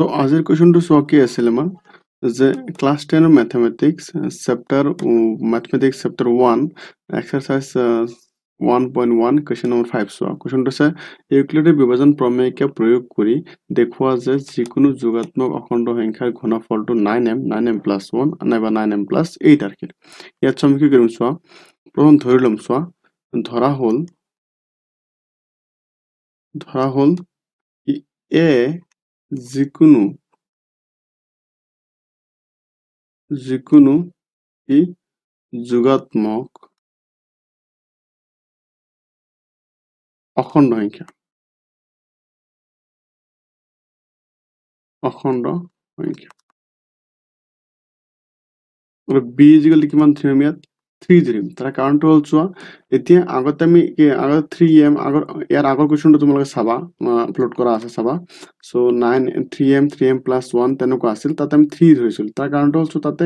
So আজিৰ কোৱেশ্চনটো চোৱা কি আছিল আমাৰ যে class 10 mathematics chapter mathematics chapter 1 exercise 1.1 question number 5 চোৱা কোৱেশ্চনটো আছে ইউক্লিডৰ বিভাজন প্ৰমেয়কে প্ৰয়োগ কৰি দেখুওৱা যে যিকোনো যোগাত্মক অখণ্ড সংখ্যাৰ ঘনফলটো 9m 1 নাইবা 9m 8 আৰকি ইয়াত আমি কি কৰিম চোৱা প্ৰথম ধৰি লম চোৱা ধৰা হল এ যিকোনো কি যোগাত্মক অখণ্ড সংখ্যা আৰু b ইকুয়াল কিমান ধৰিম ইয়াত 3 ধৰিম তাৰ কাৰণটো হ'ল চোৱা এতিয়া আগতে আমি আগত 3m ইয়াৰ আগৰ কোৱেশ্চনটো তোমালোকে চাবা আপলোড কৰা আছে চাবা সো 3m + 1 তেনেকুৱা আছিল তাতে আমি 3 ধৰিছিল তাৰ কাৰণটো হ'ল তাতে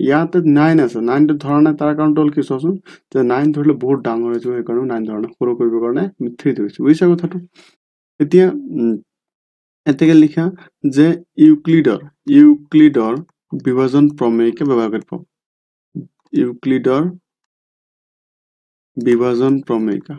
ইয়াতে 9 আছে 9 টো ধৰা নাই তাৰ কাৰণটো হ'ল কি চোৱাচোন যে 9 ধৰিলে বহুত ডাঙৰ হৈ যায় সেইকাৰণে 9 ধৰা নাই সৰু কৰিবৰ কাৰণে আমি 3 ধৰিছো বুজিছা কথাটো এতিয়া এতেকে লিখা যে ইউক্লিডৰ বিভাজন প্ৰমেয়কে ব্যবহাৰ কৰব ইউক্লিডৰ বিভাজন প্ৰমেয়িকা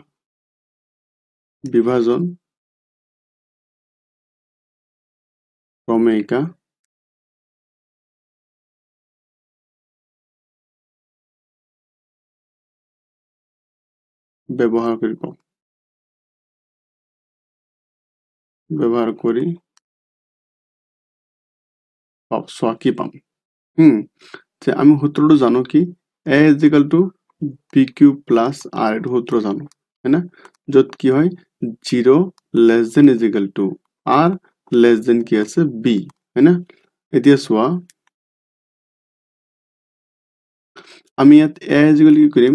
ব্যবহাৰ কৰি চোৱা কি পাম যে আমি সূত্ৰটো জানো কি a = bq + r এটো সূত্ৰ জানো हैना যত কি হয় 0 ≤ r কি আছে b हैना এতিয়া চোৱা আমি ইয়াত a = কি কৰিম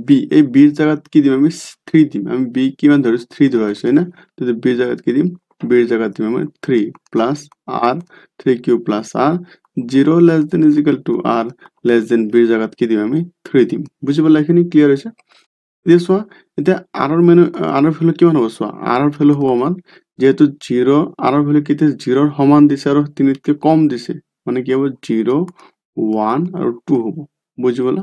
b এই b এৰ জায়গাত কি দিম আমি 3 দিম আমি b কিমান ধৰিছো 3 ধৰাইছো हैना তো b এর জায়গাত কি দিম b এর জায়গাত দিম আমি 3 + r 3q + r 0 ≤ r b এর জায়গাত কি দিম আমি 3 দিম বুঝি পালা এখানে ক্লিয়ার হৈছে এতিয়া চোৱা এতিয়া r এৰ ভ্যালু কিমান হ'ব চোৱা r এৰ ভ্যালু হ'ব আমাৰ যেহেতু 0 r এৰ ভ্যালু কিতে 0 এৰ সমান দিছে আৰু 3 তকৈ কম দিছে মানে কি হ'ব 0 1 আৰু 2 হ'ব বুঝি পালা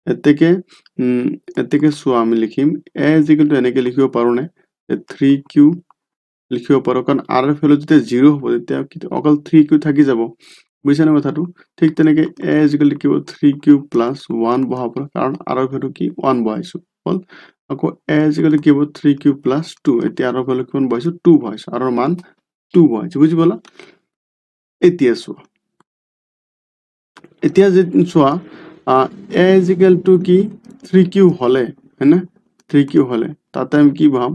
এতেকে চোৱা আমি লিখিম a = এনেকে লিখিব পাৰো নে 3q লিখিব পাৰো কাৰণ r এর ভ্যালু যেতিয়া 0 হ'ব তেতিয়া অকল 3q থাকি যাব বুঝিছা না কথাটো ঠিক তেনেকে a = কি হ'ব 3q + 1 বহাব কাৰণ r এর ভ্যালু কি 1 বহাইছো হল আকৌ a = কি হ'ব 3q + 2 এতিয়া r এর ভ্যালু কিমান বহাইছো 2 বহাইছো r এর মান 2 বহাইছো বুঝি পালা এতিয়া চোৱা এতিয়া যে চোৱা a = কি 3q হলে हैना 3q হলে তাতে আমি কি বহাম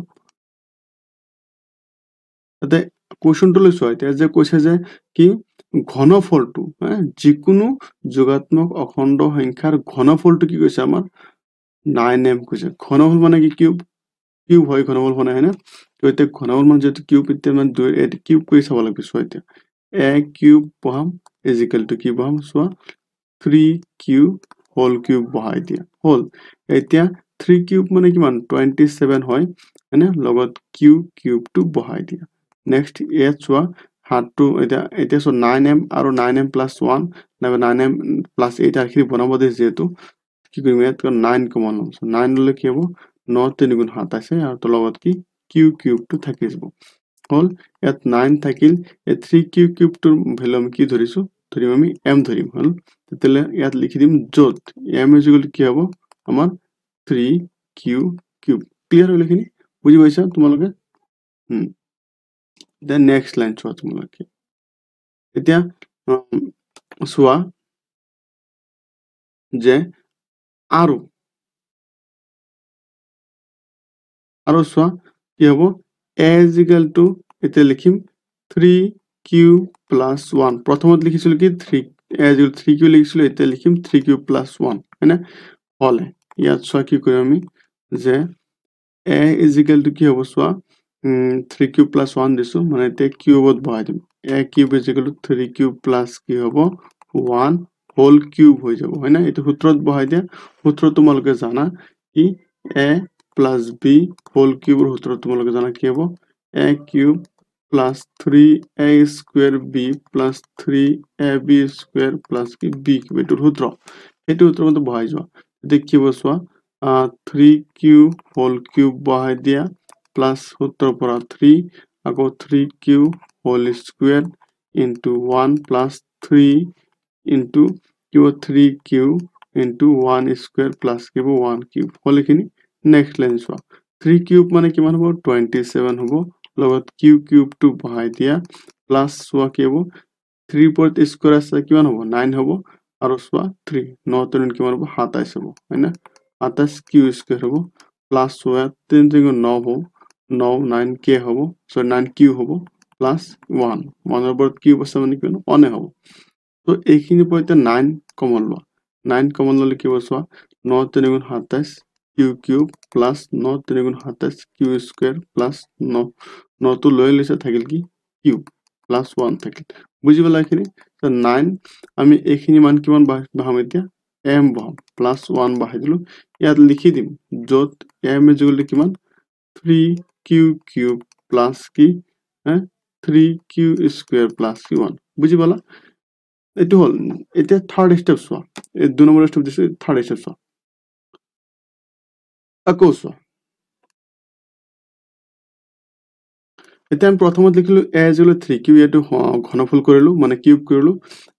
তাতে কোৱেশ্চনটো লৈ চোৱা এতিয়া যে কৈছে যে কি ঘনফলটো যিকোনো যোগাত্মক অখণ্ড সংখ্যাৰ ঘনফলটো কি কৈছে আমাৰ 9m কৈছে ঘনফল মানে কি কিউব হয় ঘনফল মানে हैना তো এতিয়া ঘনফল মানে যেটো কিউব এতিয়া মানে 2 এট কিউব কৰি চাব লাগিব চোৱা এতিয়া a কিউব বহাম = কি বহাম চোৱা 3q হোল কিউব বহাই দিয়া হোল এতিয়া 3 কিউব মানে কিমান 27 হয় हैना লগত কিউবটো বহাই দিয়া নেক্সট ইয়াত চোৱা হাতটো এতিয়া চোৱা 9m আৰু 9m + 1 নাইবা 9m + 8 আৰখিনি বনাব দে যেহেতু কি কৰিম ইয়াত 9 কমন ল'ম 9 ললে কি হ'ব 9 3 গুণ 27 আৰু তাৰ লগত কি কিউবটো থাকি যাব হল ইয়াত 9 থাকিল এই 3q কিউবটোৰ ভ্যালু আমি কি ধৰিছো ধৰিম আমি m ধৰিম হল তেতিয়ালে ইয়াত লিখি দিম যত m = কি হ'ব আমাৰ 3q কিউব ক্লিয়াৰ হ'ল এখিনি বুজি পাইছা তোমালোকে then next line চোৱা তোমালোকে এতিয়া চোৱা যে আৰু চোৱা কি হ'ব a = এতিয়া লিখিম 3q + 1 প্ৰথমত লিখিছিল কি 3q লিখিছিল এতিয়া লিখিম 3q + 1 हैना হলে ইয়াত চোৱা কি কৰিম আমি যে a = কি হ'ব চোৱা 3q + 1 দিছো মানে এতিয়া কিউবত বহাই দিম a কিউব = 3q + কি হ'ব 1 হোল কিউব হৈ যাব हैना এটো সূত্ৰত বহাই দিয়া সূত্ৰ তোমালোকে জানা কি a + b হোল কিউবৰ সূত্ৰ তোমালোকে জানা কি হ'ব a cube plus 3a square b plus 3ab square plus কি b কিউব এটোৰ সূত্ৰ এটো সূত্ৰৰ মতে বহাই যোৱা এতিয়া কি বসোৱা 3q whole cube বহাই দিয়া plus সূত্ৰৰ পৰা 3 আকৌ 3q whole square into 1 plus 3 into 3q into 1 square plus 1 cube হলে খিনি নেক্সট লাইন চোৱা 3 cube মানে কিমান হ'ব 27 হ'ব লগত q cube to বহাই দিয়া প্লাস সোয়া কি হ'ব 3 পৰত স্কয়াৰ আছে কিমান হ'ব 9 হ'ব আৰু সোয়া 3 9 3 কিমান হ'ব 27 হ'ব হয়না 27 q স্কয়াৰ হ'ব প্লাস সোয়া 3 3 9 হ'ব 9 9 k হ'ব সো 9 q হ'ব প্লাস 1 1 পৰত q আছে মানে কিমান 1 হ'ব তো এইখিনি পৰতে 9 কমন লোৱা 9 কমন ললে কি হ'ব সোয়া 9 3 27 q cube plus 9 3 27 q square plus 9 9 তো লৈ লৈছে থাকিল কি q plus 1 থাকিল বুজি পালা এখিনি তো 9 আমি এখিনি মান কিমান বহাম এতিয়া m বহাম plus 1 বহাই দিলো ইয়াত লিখি দিম যত m ইকুয়াল টু কিমান 3q cube plus কি 3q square plus 1 বুজি পালা এটো হল এটা থার্ড স্টেপ সোয়া এই দুই নম্বর স্টেপ দিছে থার্ড স্টেপ সোয়া আকৌ সোয়া এটা আমি প্ৰথমত লিখিলো a ইকুয়াল টু 3q এটো ঘনফল কৰিলো মানে কিউব কৰিলো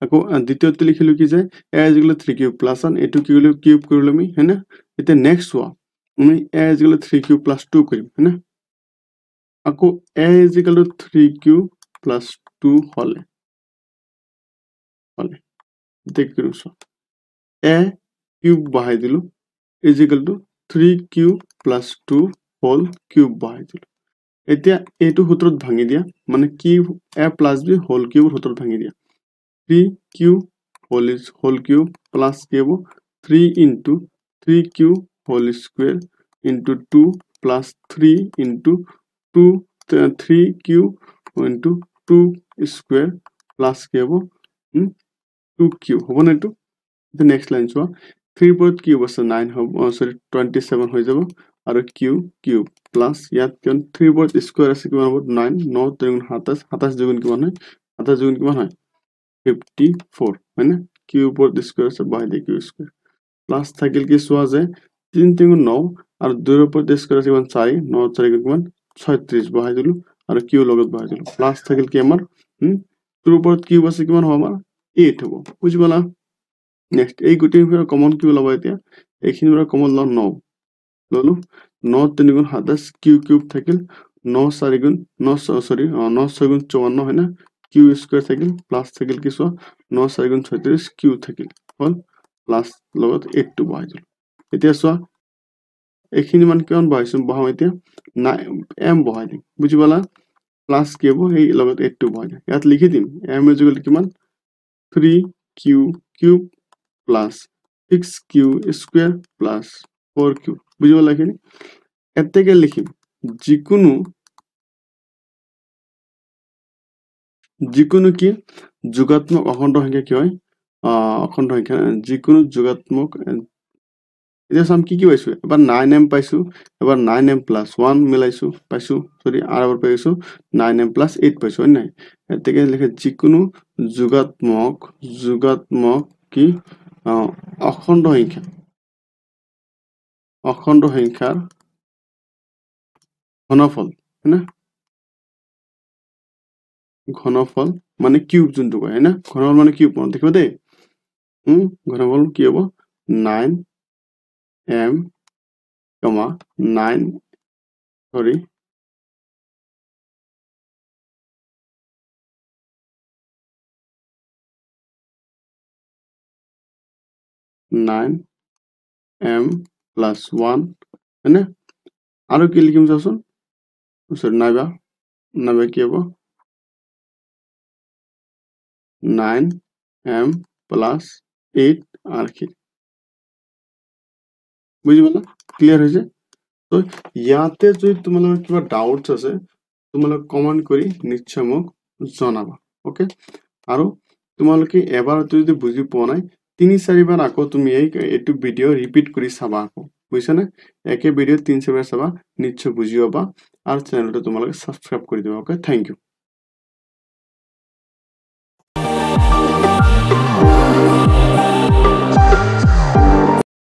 আকৌ দ্বিতীয়তে লিখিলো কি যে a equal to 3q plus 1 এটো কিউব কৰিলো আমি হেনা এটা নেক্সট সোয়া আমি a equal to 3q plus 2 কৰিম হেনা আকৌ a equal to 3q plus 2 হলে দেখিলো সোয়া a কিউব বহাই দিলো equal to 3q plus 2 whole cube বহাই দিলো এতিয়া এইটো সূত্ৰত ভাঙি দিয়া মানে কি a plus b whole cube সূত্ৰত ভাঙি দিয়া 3q হোল কিউব প্লাস কি হ'ব 3 into 3q whole square into 2 plus 3 into 2 3q into 2 square plus কি হ'ব 2q হ'ব না এটো the next line চোৱা 3 পৰত কিউব আছে 9 হ'ব সৰি 27 হৈ যাব আৰু কিউব প্লাস ইয়াত কিমান 3 পৰত স্কয়াৰ আছে কিমান হ'ব 9 9 3 27 27 দুগুণ কিমান হয় 27 দুগুণ কিমান হয় 54 হয়না কিউব পৰত স্কয়াৰ আছে বহাই দিয়ে কিউব স্কয়াৰ প্লাস থাকিল কি চোৱা যে 3 3 9 আৰু 2 পৰত স্কয়াৰ আছে কিমান 4 9 4 কিমান 36 বহাই দিলো আৰু কিউ লগত বহাই দিলো প্লাস থাকিল কি আমাৰ 2 পৰত কিউব আছে কিমান হ'ব আমাৰ 8 হ'ব বুজি পালা নেক্সট এই গোটেই কমন কিউ লবা এতিয়া এইখিনি কমন ল 9 ললো 9 3 গুণ 27 কিউব থাকিল 9 4 গুণ 9 সরি 9 6 গুণ 54 হয় না কিউ স্কয়ার থাকিল প্লাস থাকিল কি সো 9 4 গুণ 36 কিউ থাকিল হল প্লাস লগত 8 টু বহাই দিল এতিয়া সো এইখিনি মান কিমান বহাইছো বহাম এতিয়া m বহাই দিম বুজি পালা প্লাস কি হ'ব এই লগত 8 টু বহাই দিম ইয়াত লিখি দিম m ইকুয়াল টু কিমান 3q cube plus 6q square plus 4q বুঝি পালা এখানে এর থেকে লিখিম যিকোনো কি যোগাত্মক অখণ্ড সংখ্যা কি হয় অখণ্ড সংখ্যা যিকোনো যোগাত্মক এটা সাম কি পাইছো এবাৰ 9m পাইছো এবাৰ 9m plus 1 মিলাইছো পাইছো সৰি আৰ এবাৰ পাইছো 9m plus 8 পাইছো হয় নাই এর থেকে লিখে যিকোনো যোগাত্মক কি অখণ্ড সংখ্যার ঘনফল না ঘনফল মানে কিউব যোনটো কয় না ঘনফল মানে কিউব দেখিব দেই ঘনফল কি হ'ব 9m 9 সরি 9m plus 1 হয়নে আৰু কি লিখিম চাচোন সরি নাইবা কি হ'ব 9m plus 8 আর কি বুঝি পালা ক্লিয়ার হয়েছে তো ইয়াতে যদি তোমালোকৰ কিবা ডাউটস আছে তোমালোক কমেন্ট কৰি নিশ্চয় মোক জনাবা ওকে আৰু তোমালোকে এবাৰ যদি বুজি পোৱা নাই 3-4 বাৰ আকৌ তুমি এইটো ভিডিও ৰিপিট কৰি চাবা আকৌ বুজিছানে একে ভিডিও 3-4 বাৰ চাবা নিশ্চয় বুজি পাবা আৰু চেনেলটো তোমালোকে সাবস্ক্ৰাইব কৰি দিবা ওকে থ্যাংক ইউ